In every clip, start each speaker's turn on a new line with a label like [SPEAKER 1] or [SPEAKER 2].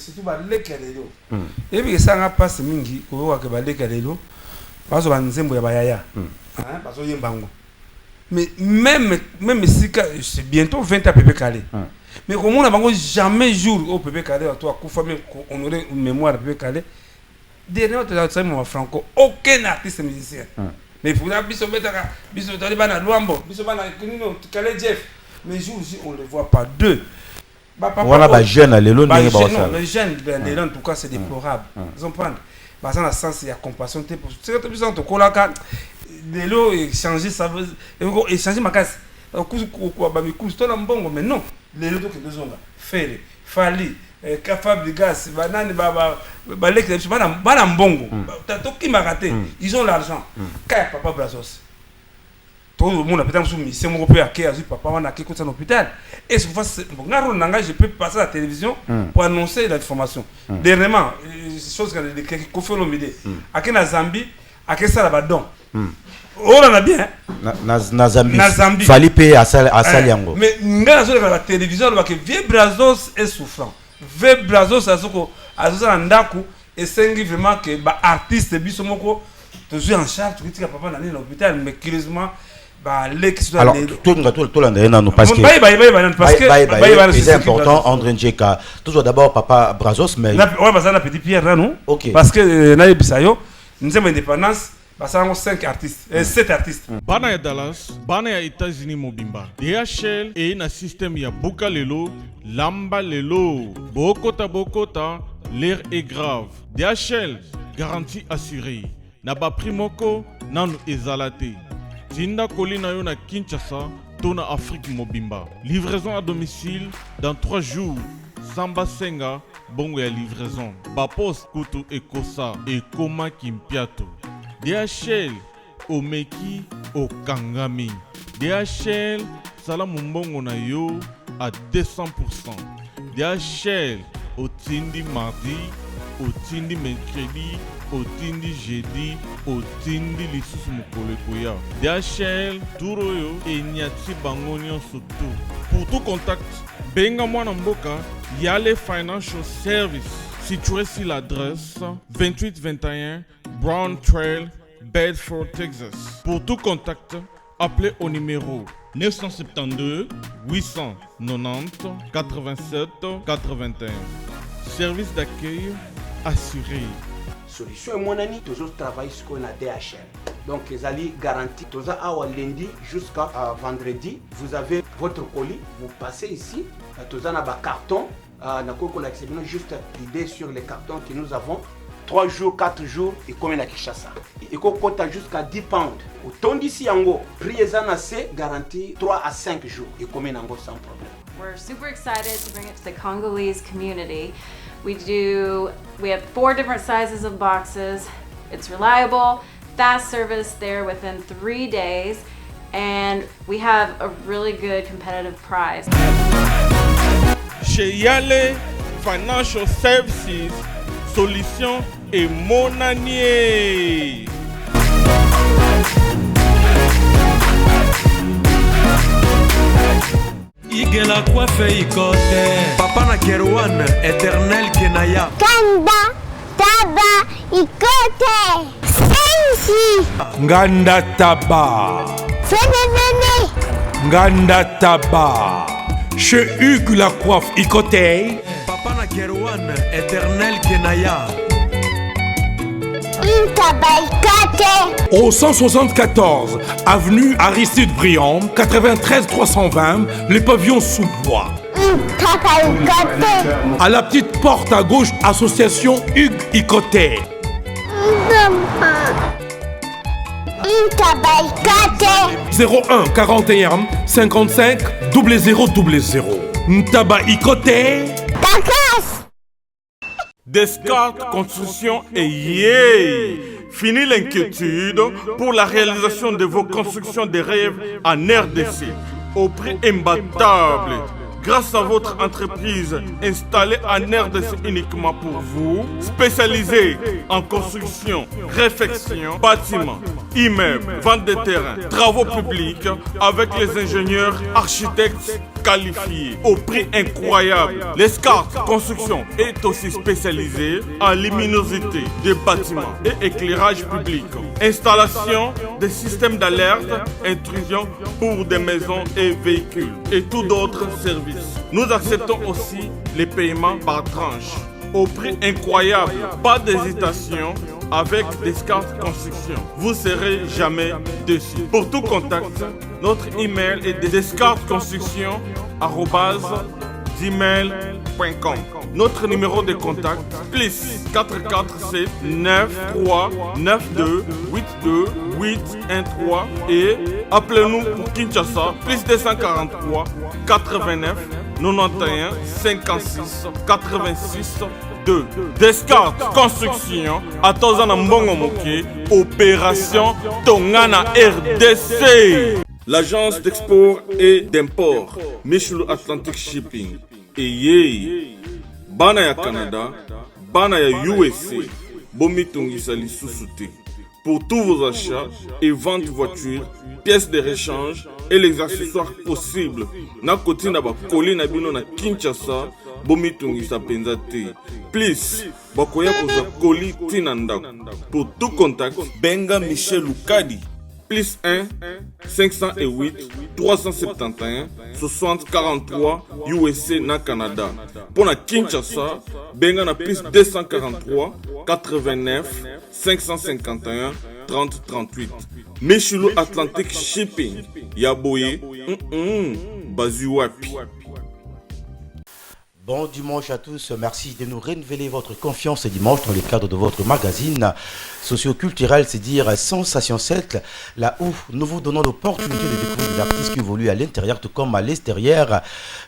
[SPEAKER 1] surtout baleka lelo. Et puis ça n'a pas ce mingi ko ka baleka lelo. Parce que nzembo ya bayaya. Hein, parce que yembango. Mais même si c'est bientôt 20 à peu calé. Mais comme on a jamais jour au PP calé à toi kufa même honorer une mémoire PP calé. Dernièrement tu as dit mon franco aucun artiste musicien. Mais pour la biso betaka biso talibana luambo biso bana kunino calé Jeff. Mais jour aussi on le voit pas deux.
[SPEAKER 2] Voilà ba jeune lelo
[SPEAKER 1] non les jeunes en tout cas c'est déplorable. Ils ont prendre ça dans le sens il y a compassion pour c'est que besoin de kolaka lelo échanger ça veut échanger ma casse ko ba mi kusto na mbongo mais non lelo to que besoin faire fali capable gas banani ba lek bana mbongo to ki maraté ils ont l'argent kaya papa Brazos tout le monde a peut-être soumis c'est mon père qui a dit papa on a qui côté l'hôpital et ce fois je peux passer à la télévision pour annoncer l'information dernièrement chose que Kofi Olomide à Kenya Zambie à Kessa Labadon on en a bien
[SPEAKER 2] na Zambie fallait payer à Saliango
[SPEAKER 1] mais ngana sur la télévision on voit que vieux Brazos est souffrant vieux Brazos a ndaku et c'est vraiment que ba artiste bisomoko toujours en charge tu dis que papa dans l'hôpital mais curieusement
[SPEAKER 2] alors tout parce que c'est important André Njeka toujours d'abord papa Brazos mais
[SPEAKER 1] ouais ça na petit Pierre là non
[SPEAKER 2] OK
[SPEAKER 1] parce que na bisayo nous avons indépendance parce que 5 artistes 7 artistes
[SPEAKER 3] bana ya Dallas bana ya États-Unis mobimba DHL et na système ya buka lelo lamba lelo bokota l'air est grave DHL garantie assurée na ba primoko nanu ezalate Tinda Kolina yo na Kinshasa, tona Afrique mobimba. Livraison à domicile dans 3 jours. Samba Senga, bongo ya livraison. Bapos Kutu Ekosa et Koma Kimpiato. DHL, Omeki, Okangami. DHL, Salamumbongo na yo à 200%. DHL, Otindi mardi, Otindi mercredi, Otindi jeudi, Otindi lisusu mokolo ekoya. DHL, Turoyo et Nyati Bangonion surtout. Pour tout contact, benga mwana mboka, Yale Financial Service. Situé sur l'adresse 2821 Brown Trail, Bedford, Texas. Pour tout contact, appelez au numéro 972 890 87 81. Service d'accueil assuré.
[SPEAKER 4] Solution et mon ami, toujours travaille sur qu'on a DHL. Donc, les alliés garantis, tous à lundi jusqu'à vendredi, vous avez votre colis, vous passez ici, tous en a carton, juste l'idée sur les cartons que nous avons. 3 jours, 4 jours, et comme à Kinshasa. Et qu'on compte jusqu'à 10 pounds. Autant d'ici en haut, prix assez garanti 3 à 5 jours, et comme sans problème.
[SPEAKER 5] We're super excited to bring it to the Congolese community. We have 4 different sizes of boxes. It's reliable, fast service there within 3 days, and we have a really good competitive price.
[SPEAKER 3] Chez Yale Financial Services, solution et monanier.
[SPEAKER 6] Igela coiffe ikote papa na Kerwan éternel kenaya
[SPEAKER 7] Kanda taba ikote sensi
[SPEAKER 6] Nganda taba
[SPEAKER 7] Fenenene
[SPEAKER 6] Nganda taba chez Hugues la coiffe ikote papa na Kerwan éternel kenaya
[SPEAKER 7] Au
[SPEAKER 6] 174 avenue Aristide Briand, 93 320, les pavillons sous bois. À la petite porte à gauche, association Hugues Ikoté. 01 41 55 0000. Ntaba Ikoté.
[SPEAKER 3] Descartes Construction et yeah! Fini l'inquiétude pour la réalisation de vos constructions de rêves en RDC au prix imbattable. Grâce à votre entreprise installée en RDC uniquement pour vous, spécialisée en construction, réfection, bâtiments, immeubles, vente de terrains, travaux publics avec les ingénieurs, architectes qualifiés au prix incroyable. L'Escart Construction est aussi spécialisée en luminosité des bâtiments et éclairage public. Installation des systèmes d'alerte, intrusion pour des maisons et véhicules et tous d'autres services. Nous acceptons aussi les paiements par tranche au prix incroyable. Pas d'hésitation avec Descartes Construction. Vous serez jamais déçus. Pour tout contact, notre email est descartesconstruction@gmail.com. Notre numéro de contact plus 447 93 92 82 813 et appelez-nous pour Kinshasa plus 243 89 91 56 86 2. Descartes Construction à Tozana Mbongo Moké, opération Tongana RDC. L'agence d'export et d'import Michel Atlantic Shipping et bana ya Canada, bana ya USA, bomitungisa lisusu te. Pour tous vos achats et ventes de voitures, pièces de rechange et les accessoires possibles. Na koti na ba koli na bino na Kinshasa, bomitungisa penza te. Please, bakoya koza koli tina ndako. Pour tout contact, benga Michel Lukadi. Plus 1 508 371 60 43 USA na Canada. Pour la Kinshasa, benga na plus 243 89 551 30 38. Michelo Atlantic Shipping. Yaboye, Bazuapi.
[SPEAKER 2] Bon dimanche à tous, merci de nous renouveler votre confiance ce dimanche dans le cadre de votre magazine socio-culturel, c'est dire Sensation 7, là où nous vous donnons l'opportunité de découvrir des artistes qui évoluent à l'intérieur tout comme à l'extérieur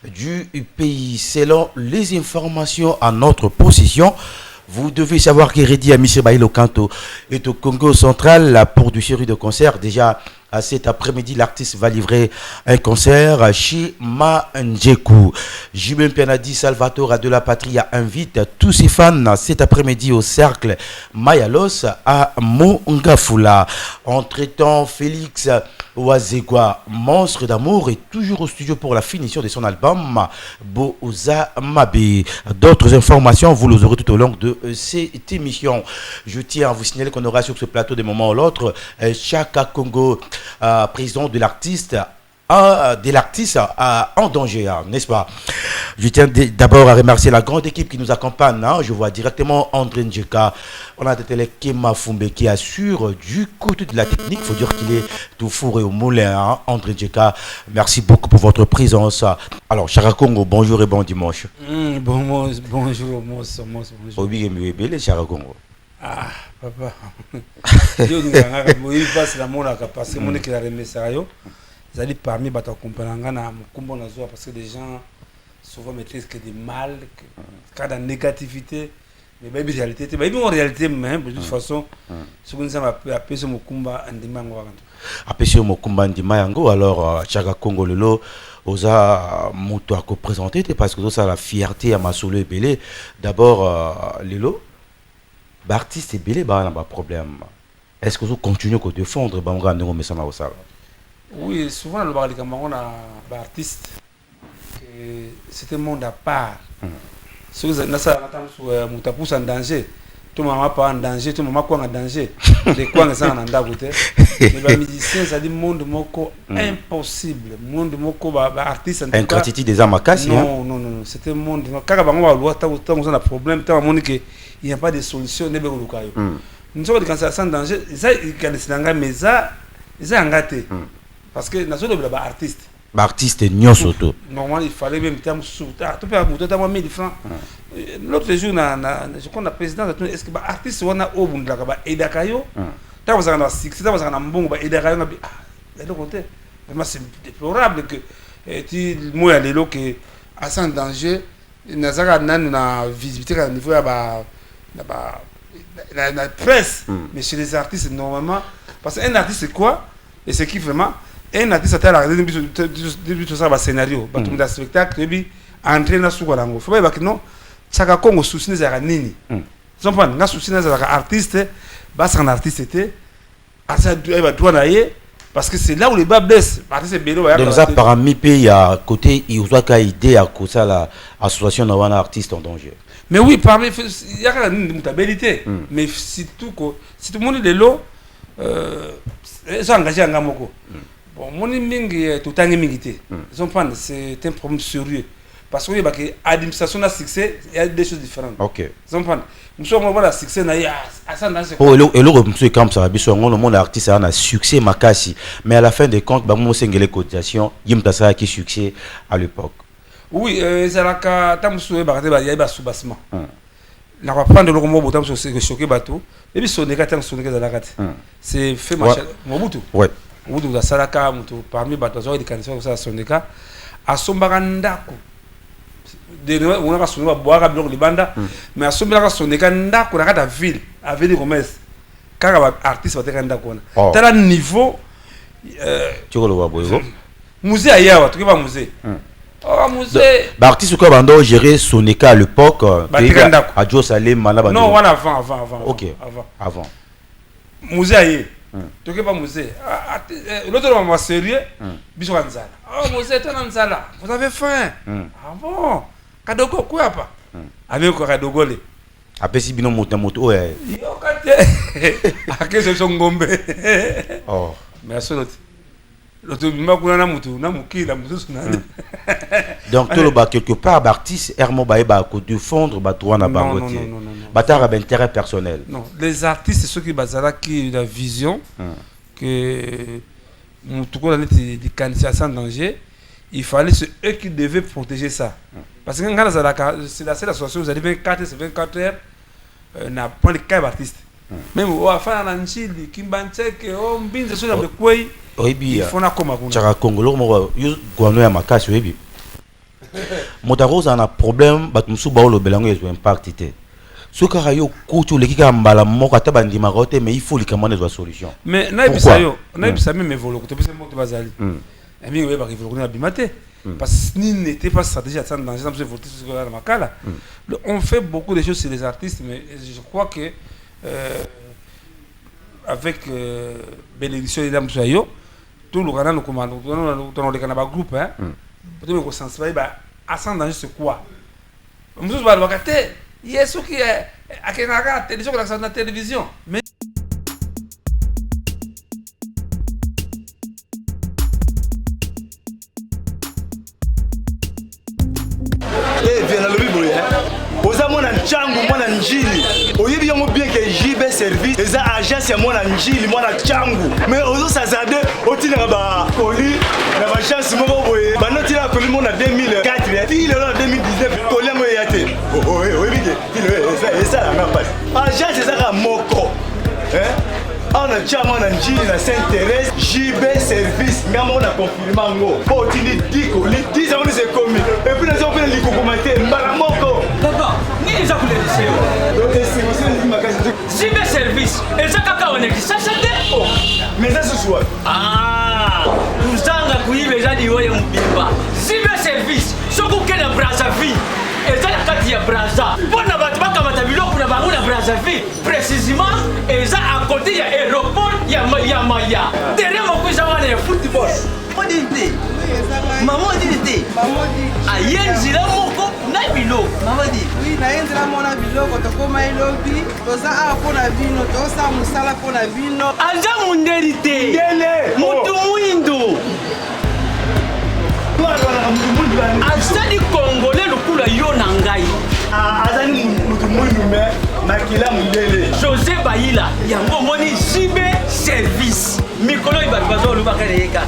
[SPEAKER 2] du pays. Selon les informations à notre possession, vous devez savoir qu'Hérédi à Michel Baïlo Kanto est au Congo central pour une série de concerts. Déjà à cet après-midi, l'artiste va livrer un concert chez Mandjekou. Jimem Pianadi Salvatore de la Patrie invite tous ses fans cet après-midi au cercle Mayalos à Mongafula. Entre-temps, Félix Oazegwa, Monstre d'amour, est toujours au studio pour la finition de son album Boza Mabe. D'autres informations, vous les aurez tout au long de cette émission. Je tiens à vous signaler qu'on aura sur ce plateau des moments ou l'autre Chaka Congo, président de l'artiste en danger, n'est-ce pas? Je tiens d'abord à remercier la grande équipe qui nous accompagne. Je vois directement André Njeka. On a Télé Kema Fumbe qui assure du côté de la technique. Il faut dire qu'il est tout fourré au moulin. André Njeka, merci beaucoup pour votre présence. Alors, Chaka Congo, bonjour et bon dimanche.
[SPEAKER 1] Bonjour, bonjour.
[SPEAKER 2] Obi Mbele, Chaka Congo.
[SPEAKER 1] Ah, papa. Il passe la mona parce que mon équipe a remis ça. Vous allez parmi les accompagnants parce que les gens souvent maîtrisent que des mal, cas de négativité, mais même réalité, mais en réalité même de toute façon, ce qu'on a appelé ce Mokumba Ndimango.
[SPEAKER 2] Appelé ce Mokumba Ndimango, alors Chaka Congo Lelo, osa moto à présenter parce que ça a la fierté à Masolo et Belé. D'abord Lelo, l'artiste et Belé, bah pas problème. Est-ce que vous continuez à défendre Banga Ndongo Mesana Osala?
[SPEAKER 1] Oui, souvent le Cameroun a artiste, c'est un monde à part. Si vous êtes en danger, tout le monde pas en danger, tout le monde en danger. Les coins sont en danger. Les musiciens, ça dit monde moko impossible, monde moko artiste.
[SPEAKER 2] Incratitude des amakasi.
[SPEAKER 1] Non, non, non, c'est un monde. Quand on va voir, tant on a un problème, tant on qu'il n'y a pas de solution, ne peut pas le faire. Nous sommes quand ça en danger, ça il y a des silanga, mais ça engagé. Parce que nous sommes des artistes.
[SPEAKER 2] Artiste Nyosoto.
[SPEAKER 1] Normalement, il fallait même temps sous. Tu peux avoir 1000 francs. L'autre jour, je crois que le président est-ce que l'artiste on a au bout de la caba et d'akayo. Tu as besoin d'un succès, tu as besoin d'un bon et d'akayo. Ah, de côté. Vraiment, c'est déplorable que tu moi les lots que à sans danger, n'a na visibilité au niveau la presse. Mais chez les artistes normalement, parce qu'un artiste c'est quoi? Et c'est qui vraiment? Un artiste a la tout ça va scénario, bah tout le spectacle, et puis entrer dans ce qu'on a. Faut pas que non, Chaka Congo souci n'est pas nini. Ils ont pas n'a souci n'est pas artiste, bah c'est un artiste était, à ça il va doit nailler, Parce que c'est là où les bas blessent. Parce que c'est bélo.
[SPEAKER 2] Donc ça, parmi pays à côté, il y a une idée à cause de l'association d'un artiste en danger.
[SPEAKER 1] Mais oui, parmi il y a une mutabilité. Mais si tout le monde est là, ils sont engagés en Gamoko. Bon, mon mingi tout le mingité. C'est un problème sérieux. Parce que l'administration a succès, il y a des choses différentes.
[SPEAKER 2] Ok.
[SPEAKER 1] Ils comprennent. Nous sommes voilà succès na ya asana c'est.
[SPEAKER 2] Oh, et le monsieur comme ça, biso ngolo mon artiste a un succès makasi, mais à la fin des comptes, ba mo sengele cotisation, yimta ça qui succès à l'époque.
[SPEAKER 1] Oui, c'est là que tamusu ba kate ba ya ba soubassement. Na va prendre le mot botam sur ce choqué bateau, et puis sonner ka sonner ka la kate. C'est fait machin Mobutu. Ouais. Mobutu za salaka mutu parmi bateau zo de kanisa ça sonner ka asombaka ndako. On a sonné boire bloc libanda mais asomba sonné kanda ko na ville avec des commerces car artiste va kanda ko na tel niveau
[SPEAKER 2] tu ko lo wa boyo
[SPEAKER 1] musée ailleurs tu va musée oh musée
[SPEAKER 2] ba artiste ko bando gérer Sonika à l'époque à Joe Salem malaba
[SPEAKER 1] non on avant
[SPEAKER 2] OK avant
[SPEAKER 1] musée ailleurs tu que pas musée l'autre va sérieux biso kanzala oh musée tonanzala vous avez faim ah bon Kadoko quoi pas avec quoi Kadoko le
[SPEAKER 2] après si bino moto ouais
[SPEAKER 1] yo kate akese ngombe
[SPEAKER 2] oh
[SPEAKER 1] mais l'autre bimba na mutu na mukila mutu sunana
[SPEAKER 2] donc tout le bas quelque part artiste hermo ba ko défendre ba droit na bangotier batara d'intérêt personnel.
[SPEAKER 1] Non, les artistes c'est ceux qui basara qui la vision que mutu ko na des candidat sans danger. Il fallait c'est eux qui devaient protéger ça. Parce que quand c'est la seule association, vous avez 24 heures, n'a pas de cas d'artistes. Même au afin d'Anchili, Kimbanchek, Ombin, c'est le quoi. Il faut na comme ça.
[SPEAKER 2] Chara Congolo, moi, yo guano ya makasi webi. Motarosa a un problème, bat musu ba lo belango yezo impact ité. Ce que rayo kutu le kika mbala moko tabandi marote mais il faut les commander la solution.
[SPEAKER 1] Mais na bisayo, na bisayo même volo, to bisa mo to bazali. Et bien, oui, il va bimater. Parce que ce n'était pas stratégie à ça dans le Makala. On fait beaucoup de choses sur les artistes, mais je crois que avec bénédiction de Dame Soyo, tout le Ghana nous commande, dans le Ghana groupe, peut-être qu'on s'en va à ça danger c'est quoi? Nous sommes à l'avocat, il y a ceux qui à Kenara, télévision qui la télévision. Mais
[SPEAKER 8] mwana changu mwana njili oyebi yango bien que JB service eza agence ya mwana njili mwana changu mais ozo sazade otina ba colis na ba chance moko boye banoti la colis mona 2004 il est là 2019 colis mo yate oyebi que ça la même passe agence eza moko on a déjà mon njili na Sainte-Thérèse JB service ngamo na confirmer ngo po tini diko li 10 ans c'est commis et puis les gens les commenter mbala moko
[SPEAKER 9] papa ni les a coulé ici
[SPEAKER 8] donc c'est aussi magasin
[SPEAKER 9] JB service et ça kaka on est ça
[SPEAKER 8] mais ça ce soir
[SPEAKER 9] uzanga kuibe jadi woye mbimba JB service soko kena Brazzaville et ça la carte ya Brazza bona batu bakamata biloko na bango na Brazzaville précisément et ça à côté ya aéroport ya Maya derrière mo kuza wana ya football odinte maman odinte ayenzi la moko na biloko
[SPEAKER 10] maman dit oui na yenzi la mona biloko to koma elobi to za a pona vino to sa musala pona vino
[SPEAKER 9] anja munderite ngele mutu mwindo azali congolais lokula yo na ngai
[SPEAKER 8] azali mutu mwindu me makila mundele
[SPEAKER 9] José Bayila yango moni JB service mikolo ibatu bazo lubaka leka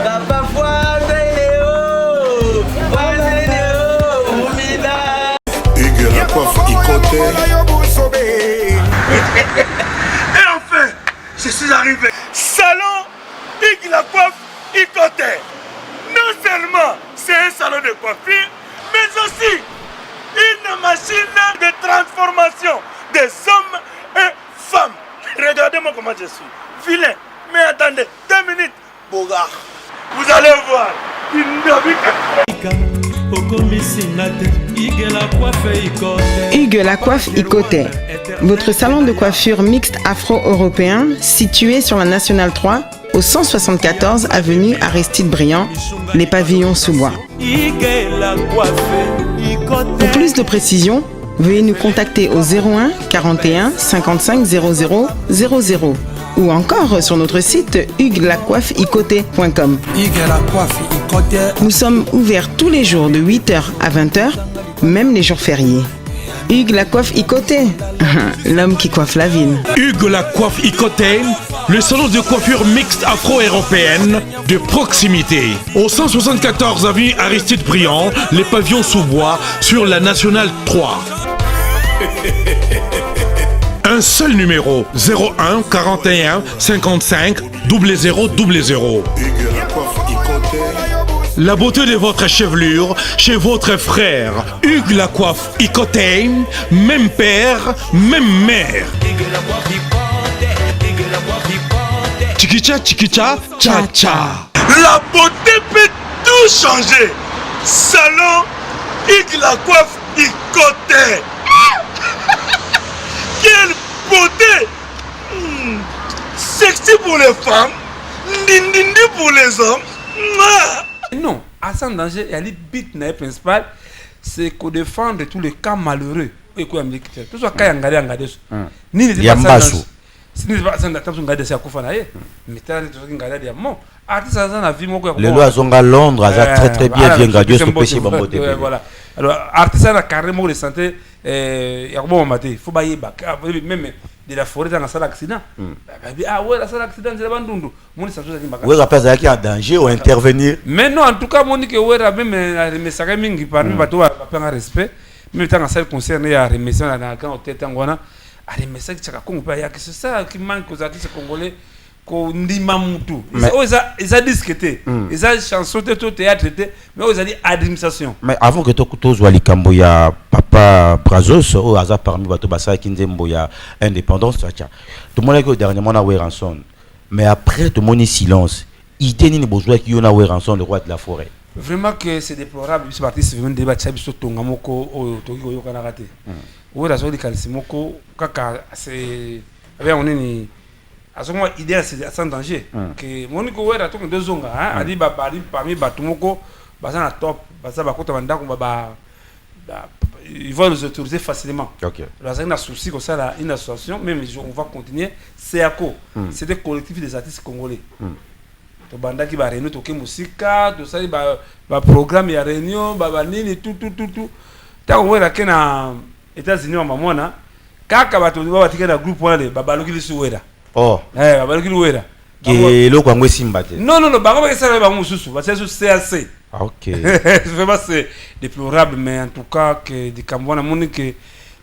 [SPEAKER 9] papa Fouadéleo Mumida
[SPEAKER 6] Hugues la coiffe Ikote.
[SPEAKER 8] Et enfin je suis arrivé salon Hugues la coiffe Ikote. Non seulement c'est un salon de coiffure, mais aussi une machine de transformation des hommes et femmes. Regardez-moi comment je suis. Vilain. Mais attendez, 2 minutes. Bogart. Vous allez voir.
[SPEAKER 11] Hugues la coiffe Ikote. Votre salon de coiffure mixte afro-européen situé sur la Nationale 3 au 174 avenue Aristide Briand, les pavillons sous bois. Pour plus de précisions, veuillez nous contacter au 01 41 55 00 00 ou encore sur notre site huguelacoiffeicoté.com. Nous sommes ouverts tous les jours de 8h à 20h, même les jours fériés. Hugues la coiffe Icoté, l'homme qui coiffe la ville.
[SPEAKER 6] Hugues la coiffe Icoté, le salon de coiffure mixte afro-européenne de proximité. Au 174 avenue Aristide Briand, les pavillons sous bois sur la Nationale 3. Un seul numéro, 01 41 55 00 00. La beauté de votre chevelure chez votre frère. Hugues la coiffe Icoté, même père, même mère. Chikicha, chikicha, cha cha.
[SPEAKER 8] La beauté peut tout changer. Salon Hugues la coiffe Icoté. Quelle beauté! Sexy pour les femmes, dindindi pour les hommes.
[SPEAKER 1] Non, à sans danger, il y a les bits principal, c'est qu'on défend tous les cas malheureux. Et quoi, tout ça, quand il y a ni les défenseurs. Si nous pas sans d'attendre son garder ça kofanaye, mais t'as des trucs garder des mots. Artiste ça na vie moko.
[SPEAKER 2] Les lois sont à Londres, ça très bien bien gardé ce péché bamboté.
[SPEAKER 1] Voilà. Alors artiste ça carrément de santé il y a bon maté, faut bailler bac même de la forêt dans la salle accident. Ah ouais, la salle accident c'est bandundu. Mon ça chose qui
[SPEAKER 2] ouais, rappelle ça qui en danger ou intervenir.
[SPEAKER 1] Mais non, en tout cas Monique ouais même mais ça mingi parmi bateau pas un respect. Même tant en salle concerne il y a remission na quand tête ngona. Les messages que c'est ça qui manque aux artistes congolais qu'on dit mamutu. Ils ont discuté, ils ont chanté tout théâtre, mais ils ont dit administration.
[SPEAKER 2] Mais avant que tu aies dit qu'il y a Papa Brazos, ou hasard parmi les Bassa qui disent qu'il y a indépendance, tout le monde a dit dernièrement à rançon. Mais après tout le monde est silence. Il y a besoin qu'il y ait un rançon, le roi de la forêt.
[SPEAKER 1] Vraiment que c'est déplorable, ce parti c'est vraiment débat sur tout Tongamoko au Togo Yokanarate. Oui, la chose de Simoko, kaka c'est avec on est à ce moment idéal c'est sans danger que Monico ouais attends 2 zonga hein a dit babali parmi batumoko bazana top baza bakota bandako baba ils vont nous autoriser facilement. OK. Là c'est un souci comme ça là une association même on va continuer CACO c'est des collectifs des artistes congolais. To banda qui va réunir toke musika to ça ba programme ya réunion ba nini tout ta on voit que na États-Unis en mamona kaka bato ba batika na groupe wana le babaloki lisuwera. Oh babaloki luwera
[SPEAKER 2] ke lo kwangwe simba te.
[SPEAKER 1] Non bango ba kesala ba mususu ba c'est sur CAC. OK. Vraiment c'est déplorable mais en tout cas que di kambona monique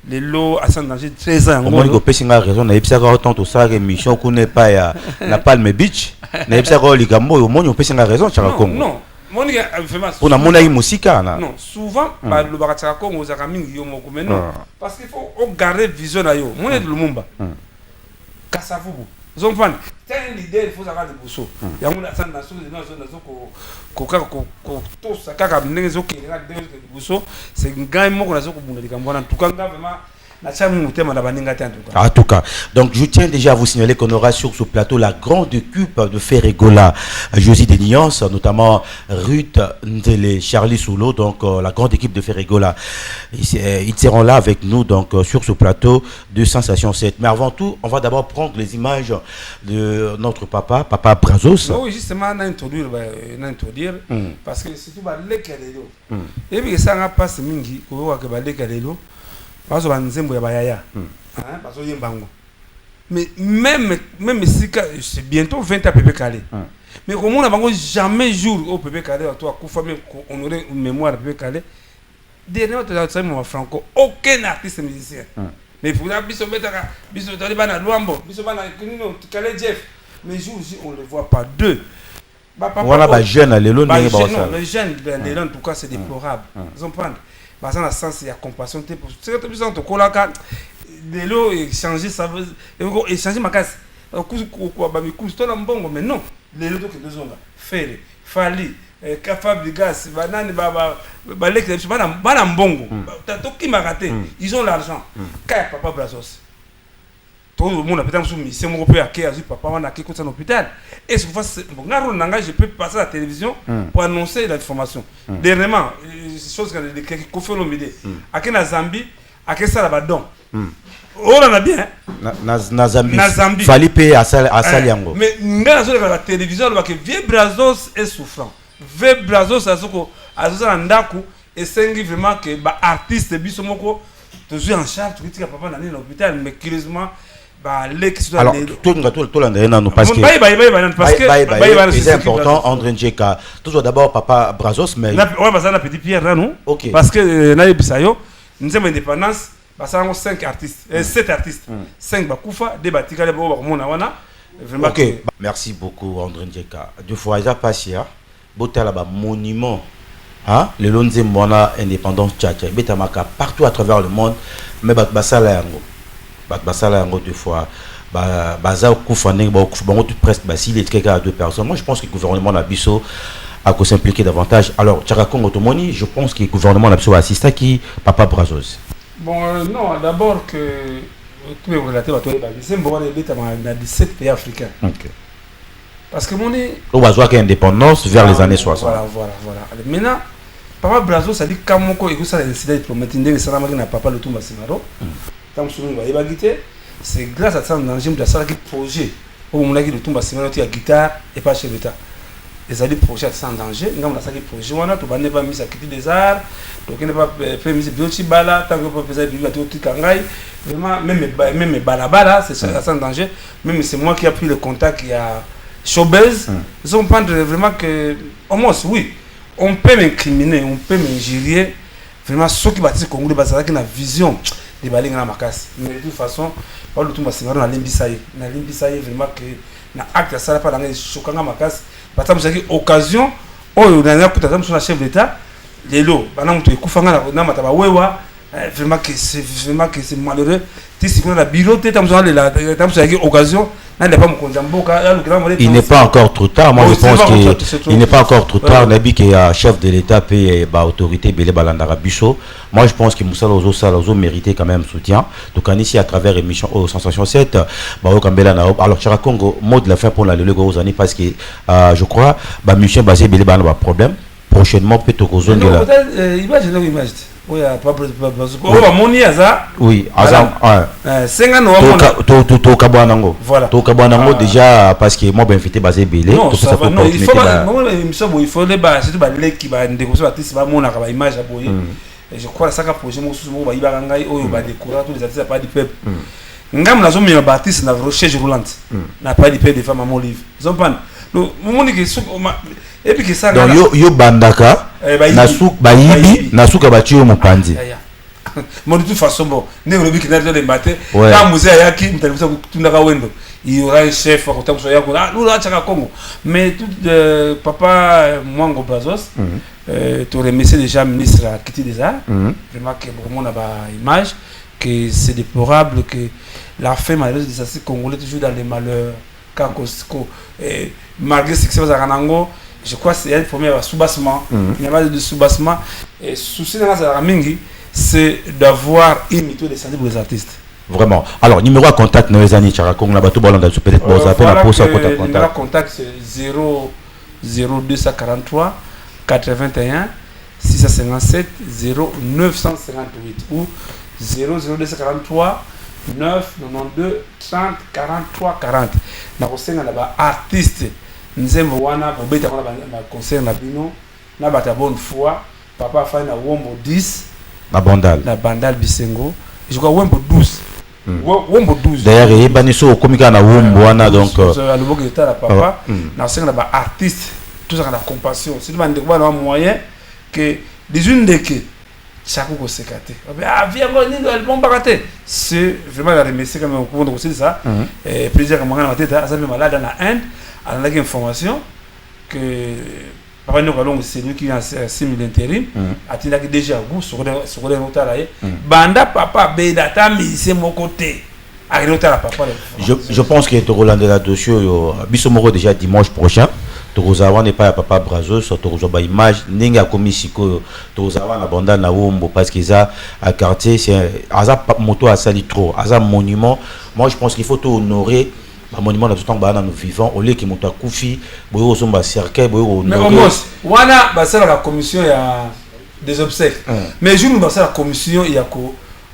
[SPEAKER 1] les lots à sans danger 13 ans.
[SPEAKER 2] Monique ko pesinga raison na episa ka autant to ça émission ko ne pas ya na Palme Beach na episa ko likambo moni pesinga raison chaka Congo. Non.
[SPEAKER 1] Monique vraiment
[SPEAKER 2] on a mona musika na.
[SPEAKER 1] Non, souvent le bakataka Congo za kamingi yo moko mais non parce qu'il faut garder vision na yo. Monique Lumumba. Kasavubu. Ils prendre un leader il faut avoir le bousseau. Il y a una sana so ko to ça kaka ndenge zo kelera de bousseau c'est ngai moko na zo ko bunda likambona en tout cas vraiment.
[SPEAKER 2] En tout cas, donc je tiens déjà à vous signaler qu'on aura sur ce plateau la grande équipe de Ferregola, Josie Desniance, notamment Ruth Ndele, Charlie Soulo, donc la grande équipe de Ferregola. Ils seront là avec nous donc sur ce plateau de Sensation 7. Mais avant tout, on va d'abord prendre les images de notre papa Brazos.
[SPEAKER 1] Oui, justement, on a introduire parce que c'est tout les calés. Et puis ça n'a pas ce mingi, on voit que les calés. Parce que nzembo ya bayaya parce que yembango mais même si c'est bientôt 20 à PP Calais mais comme on a bango jamais jour au PP Calais toi kufa même honorer une mémoire PP Calais dernièrement tu as mon franco aucun artiste musicien mais pour la biso betaka biso tali bana Luambo biso bana Kunino Calais Jeff mais jour on le voit pas deux
[SPEAKER 2] voilà ba jeune lelo
[SPEAKER 1] ndenge ba ça les jeunes en tout cas c'est déplorable ils ont prendre parce que dans le sens il y a compassion pour c'est que besoin de colaka de l'eau échanger ça veut échanger ma casse quoi ba mi couche toi mbongo mais non les autres que deux onga faire fali capable gas banane ba lek bana mbongo tato qui m'a raté ils ont l'argent quand papa Brazos tout le monde a peut-être mission mon père qui a vu papa on a qui à l'hôpital et souvent je peux passer à la télévision pour annoncer l'information dernièrement chose que Kofi Olomide à qui na Zambie à qui ça là-bas donc on en a bien
[SPEAKER 2] na Zambie fallait payer à Saliango
[SPEAKER 1] mais ngana sur la télévision le que vieux Brazos est souffrant vieux Brazos à ça ndaku et c'est vraiment que ba artiste biso moko toujours en charge tu dis que papa dans l'hôpital mais curieusement
[SPEAKER 2] alors tout parce que c'est important André Njeka toujours d'abord papa Brazos mais
[SPEAKER 1] ouais parce que la petite Pierre là non parce que na bisayo nous sommes indépendance parce que 5 artistes 7 artistes 5 bakufa des batika les bo mona wana vraiment
[SPEAKER 2] OK merci beaucoup André Njeka deux fois ça passé botala ba monument hein le lonze mona indépendance tchatcha betamaka partout à travers le monde mais basala yango basala yango deux fois baza kufa ndenge ba kufa bango tout presque s'il est quelqu'un à 2 personnes moi je pense que le gouvernement na biso a ko s'impliquer davantage alors Tchaka Congo Tomoni je pense que le gouvernement na biso assista qui papa Brazos
[SPEAKER 1] bon non d'abord que tous les relatés à toi c'est bon les bêta dans 17 pays africains
[SPEAKER 2] OK
[SPEAKER 1] parce que mon est
[SPEAKER 2] on va voir indépendance vers les années 60
[SPEAKER 1] voilà maintenant papa Brazos ça dit kamoko et ça l'incident diplomatique ndenge ça na papa Lutumba Simaro c'est grâce à ça que nous avons un projet où on a dit Lutumba Simaro qui a guitare et pas chef d'État. Les alliés projets sans danger, nous avons un projet où on a tout n'est pas mis à quitter des arts, donc on n'est pas fait mis à bala, tant que pas fait à tout kangai, vraiment même balabala c'est sans danger, même c'est moi qui a pris le contact il y a Showbiz, ils ont prendre vraiment que au moins oui, on peut m'incriminer, on peut m'injurier, vraiment ceux qui bâtissent Congo de qui ont vision des balinga na makasi mais de toute façon pas le tout Simaro na limbisaye vraiment que na acte ça pas dans chokanga makasi parce que c'est occasion oyo na kuta tam sur la chef d'état lelo bana mutu ekufanga na mataba wewa vraiment que c'est malheureux si on a bureau tam sur la tam sur occasion
[SPEAKER 2] il n'est pas encore trop tard moi je pense qu'il n'est pas encore trop tard nabi que chef de l'état paye autorité belé balandara biso moi je pense que Moussa Lozo méritait quand même soutien donc ici à travers émission au Sensation 7 alors Tchaka Congo mot de la fin pour la le gros années parce que je crois mission basé belé balanda problème prochainement peut-être aux zones de la
[SPEAKER 1] image oui pas moni aza
[SPEAKER 2] oui aza
[SPEAKER 1] senga no
[SPEAKER 2] to kabwanango
[SPEAKER 1] voilà
[SPEAKER 2] to kabwanango déjà parce que moi ben invité basé belé
[SPEAKER 1] tout ça non il faut les bas surtout ba leki ba ndeko so artiste ba mona ka ba image aboye et je crois ça ka projet mo susu mo ba iba ngai oyo ba décorer tous les artistes pas du peuple ngam na zo mi ba artiste na recherche roulante na pas du peuple des femmes à mon livre ils ont pas no moni que et puis que ça
[SPEAKER 2] donc yo bandaka nasuk bayibi nasuka batio mopanzi
[SPEAKER 1] moi de toute façon bon ne robi kina de matin quand musée yaki mtalibisa kutundaka wendo il y aura un chef à côté de yako nous là Tchaka Congo mais tout papa Mwango Brazos tu remercie déjà ministre à quitter des arts vraiment que vraiment na ba image que c'est déplorable que la fin malheureuse des artistes congolais toujours dans les malheurs quand malgré ce qui se passe à Ranango je crois que c'est un premier sous-bassement il y a pas de sous-bassement et souci dans la mingi c'est d'avoir une méthode de santé pour les artistes
[SPEAKER 2] vraiment alors numéro à contact dans les années Tchaka Congo là bateau balanda peut-être bon ça appelle la pause à
[SPEAKER 1] contact c'est 0243 81 657 0958 ou 0243 992 30 43 40 na kosenga na ba artiste nzembo wana bobeta wana ba concert na bino na bata bonne foi papa fa na wombo 10
[SPEAKER 2] na bandal
[SPEAKER 1] bisengo je crois wombo 12 wombo 12
[SPEAKER 2] d'ailleurs et baniso komika na wombo wana donc
[SPEAKER 1] à le boc d'état la papa na senga na ba artiste tout ça na compassion c'est demande quoi un moyen que des une de que chaque ko sekate ah viens ngoni le bon baraté c'est vraiment la remercier quand même pour donc c'est ça et plaisir comme on a tête ça fait malade en Inde on a une information que papa nous allons c'est lui qui a 6000 intérim atina déjà goût sur le retard banda papa bedata c'est mon côté
[SPEAKER 2] je pense que tu Roland de la dossier Bisomoro déjà dimanche prochain tokozawa n'est pas papa Brazos tokozoba image ninga komisiko tokozawa na banda na wombo parce que ça à quartier c'est aza moto à sali trop aza monument. Moi je pense qu'il faut honorer un monument dans tout temps bah nous vivons au lieu qui monte à Koufi boyo somba cercueil boyo
[SPEAKER 1] mais au moins wana bah c'est la commission il y a des obsèques mais je nous bah c'est la commission il y a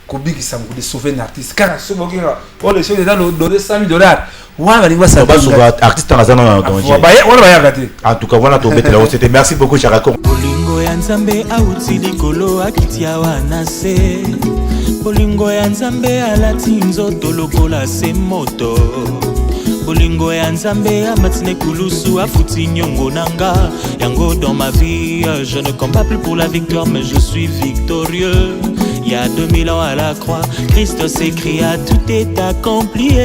[SPEAKER 1] Kobi qui s'en de sauver un artiste car ce boki pour les choses dans donner $100,000 wana va ça
[SPEAKER 2] va sauver artiste en azana dans danger en tout cas voilà to mettre là c'était merci beaucoup Charako
[SPEAKER 12] bolingo ya nzambe auti likolo akitia wana se bolingo ya nzambe alati nzoto lokola se moto bolingo ya nzambe amatine kulusu afuti nyongo nanga yango dans ma vie je ne compte pas plus pour la victoire mais je suis victorieux. Il y a 2000 ans à la croix, Christ s'écria, tout est accompli.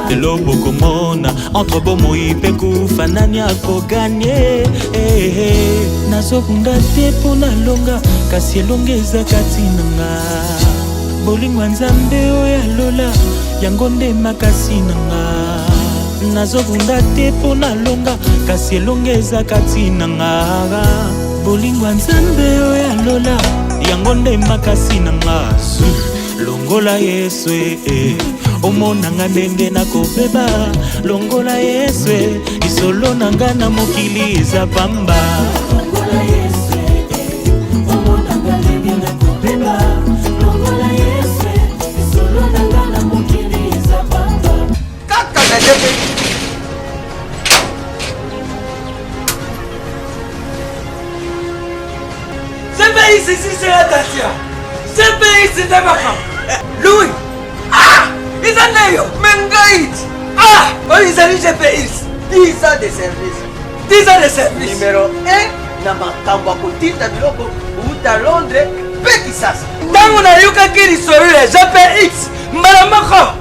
[SPEAKER 12] Lelo bokomona entre bomo ipeku fanani ako gagné nazokunda te pona longa kasi elongeza kati nanga bolingo nzambe oya lola yango nde makasi nanga nazokunda te pona longa kasi elongeza kati nanga bolingo nzambe oya lola yango nde makasi nanga longola Yesu omonanga ndenge nakobeba longola Yesu isolo nanga na mokili eza pamba longola Yesu omonanga ndenge nakobeba longola Yesu isolo nanga na mokili eza pamba kaka na jepe ce pays ici c'est la Dacia ce pays c'est ma femme Louis ils en ont Mengaït. Ils ont GPS. 10 ans de service. 10 ans de service. Numéro 1, na makambo kotinda biloko uta Londres pe Kisasa. Tango na yuka kiri soyule GPS. Malamako.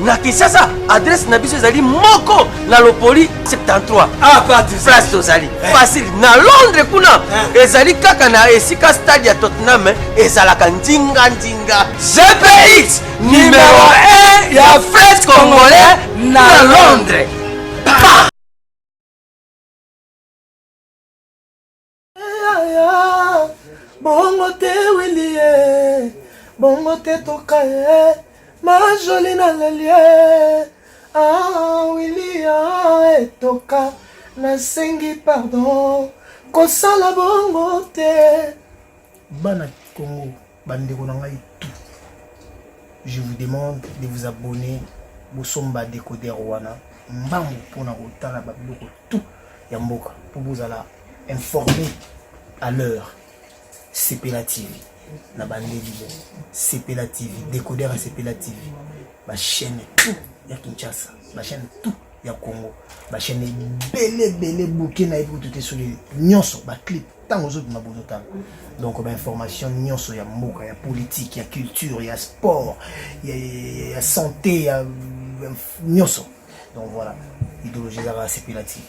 [SPEAKER 12] Na Kisasa adresse na biso ezali moko na Lopoli 73. Pas de place tozali. Facile na Londres kuna. Ezali kaka na esika stade ya Tottenham ezalaka ndinga ndinga. GPS numéro 1 ya French Congolais na Londres.
[SPEAKER 13] Bongo te Willie, bongo te tokaye, ma jolie na lelie. Willie etoka, na sengi pardon, kosala bongo te. Bana Congo, bandeko na ngai tout. Je vous demande de vous abonner au Somba Décodeur Wana. Mbambo pona kotala babiloko tout ya mboka pour vous alla informer à l'heure. CPLA TV na bandeli CPLA TV Décodeur à CPLA TV ba chaîne tout ya Kinshasa ba chaîne tout ya Congo ba chaîne belé bouquet na pour tout sur les nyonso ba clip tant aux autres mabozotala donc ba information nyonso ya mboka ya politique ya culture ya sport ya santé ya nyonso donc voilà idéologie à CPLA TV